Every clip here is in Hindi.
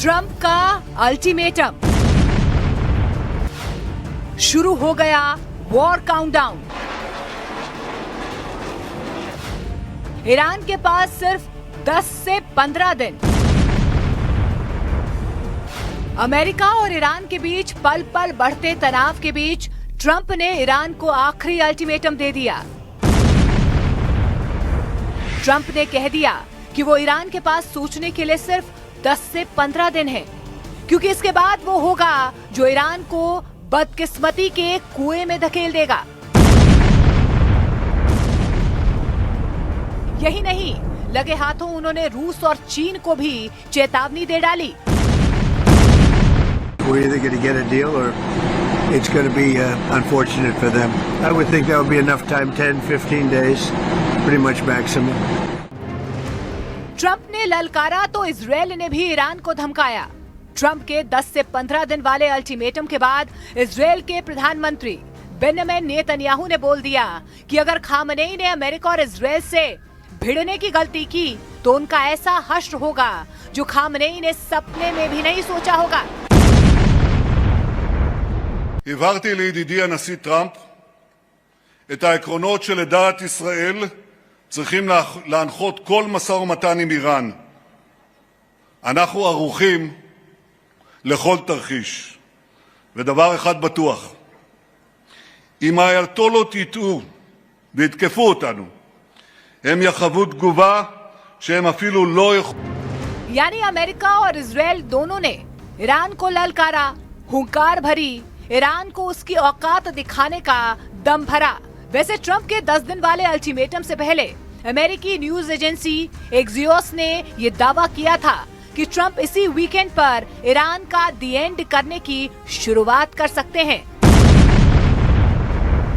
ट्रंप का अल्टीमेटम। शुरू हो गया वॉर काउंटडाउन। ईरान के पास सिर्फ 10 से 15 दिन। अमेरिका और ईरान के बीच पल पल बढ़ते तनाव के बीच ट्रंप ने ईरान को आखिरी अल्टीमेटम दे दिया। ट्रंप ने कह दिया कि वो ईरान के पास सोचने के लिए सिर्फ 10 से 15 दिन है, क्योंकि इसके बाद वो होगा जो ईरान को बदकिस्मती के कुएं में धकेल देगा। यही नहीं, लगे हाथों उन्होंने रूस और चीन को भी चेतावनी दे डाली। We're either going to get a deal or it's going to be unfortunate for them. I would think that would be enough time, 10-15 days, pretty much maximum. Trump ने ललकारा तो इजरायल ने भी ईरान को धमकाया। ट्रंप के 10 से 15 दिन वाले अल्टीमेटम के बाद इजरायल के प्रधानमंत्री बेंजामिन नेतन्याहू ने बोल दिया कि अगर खामनेई ने अमेरिका और इजरायल से भिड़ने की गलती की तो उनका ऐसा हश्र होगा जो खामनेई ने सपने में भी नहीं सोचा होगा। הבהרתי לידידי הנשיא טראמפ את העקרונות שלדעת ישראל צריכים להנחות כל משא ומתן עם איראן. אנחנו ערוכים לכל תרחיש. ודבר אחד בטוח, אם האייתולות יטעו ויתקפו אותנו, הם יחוו תגובה שהם אפילו לא יכולים. यानी अमेरिका और इजरायल दोनों ने ईरान को ललकारा, हुंकार भरी, ईरान को उसकी औकात दिखाने का दम भरा। वैसे ट्रंप के 10 दिन वाले अल्टीमेटम से पहले अमेरिकी न्यूज एजेंसी एक्सियोस ने ये दावा किया था कि ट्रंप इसी वीकेंड पर ईरान का दी एंड करने की शुरुआत कर सकते हैं।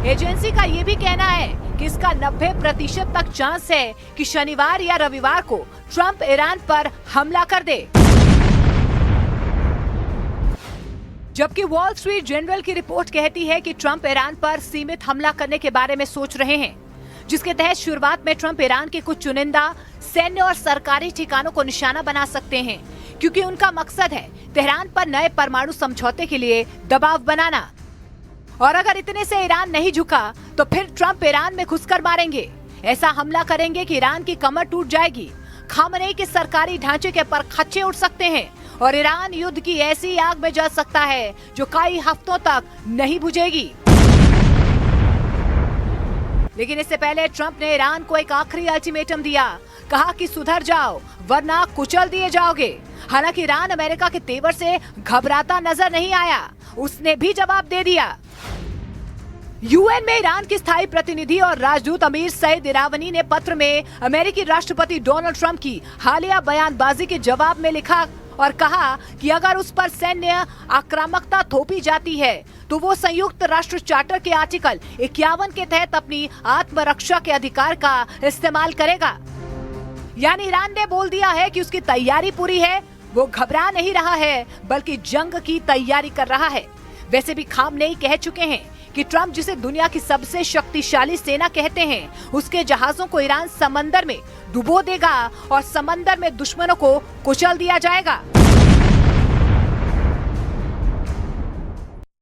एजेंसी का ये भी कहना है कि इसका 90% तक चांस है कि शनिवार या रविवार को ट्रंप ईरान पर हमला कर दे। जबकि वॉल स्ट्रीट जर्नल की रिपोर्ट कहती है कि ट्रंप ईरान पर सीमित हमला करने के बारे में सोच रहे हैं, जिसके तहत शुरुआत में ट्रंप ईरान के कुछ चुनिंदा सैन्य और सरकारी ठिकानों को निशाना बना सकते हैं, क्योंकि उनका मकसद है तेहरान पर नए परमाणु समझौते के लिए दबाव बनाना। और अगर इतने से ईरान नहीं झुका तो फिर ट्रंप ईरान में घुसकर मारेंगे। ऐसा हमला करेंगे कि ईरान की कमर टूट जाएगी, खामनेई के सरकारी ढांचे के परखच्चे उठ सकते हैं और ईरान युद्ध की ऐसी आग में जल सकता है जो कई हफ्तों तक नहीं बुझेगी। लेकिन इससे पहले ट्रंप ने ईरान को एक आखिरी अल्टीमेटम दिया, कहा कि सुधर जाओ वरना कुचल दिए जाओगे। हालांकि ईरान अमेरिका के तेवर से घबराता नजर नहीं आया, उसने भी जवाब दे दिया। यूएन में ईरान की स्थायी प्रतिनिधि और राजदूत अमीर सईद इरावनी ने पत्र में अमेरिकी राष्ट्रपति डोनाल्ड ट्रंप की हालिया बयानबाजी के जवाब में लिखा और कहा कि अगर उस पर सैन्य आक्रामकता थोपी जाती है तो वो संयुक्त राष्ट्र चार्टर के आर्टिकल 51 के तहत अपनी आत्मरक्षा के अधिकार का इस्तेमाल करेगा। यानी ईरान ने बोल दिया है कि उसकी तैयारी पूरी है, वो घबरा नहीं रहा है बल्कि जंग की तैयारी कर रहा है। वैसे भी खामनेई कह चुके हैं कि ट्रंप जिसे दुनिया की सबसे शक्तिशाली सेना कहते हैं, उसके जहाजों को ईरान समंदर में डुबो देगा और समंदर में दुश्मनों को कुचल दिया जाएगा।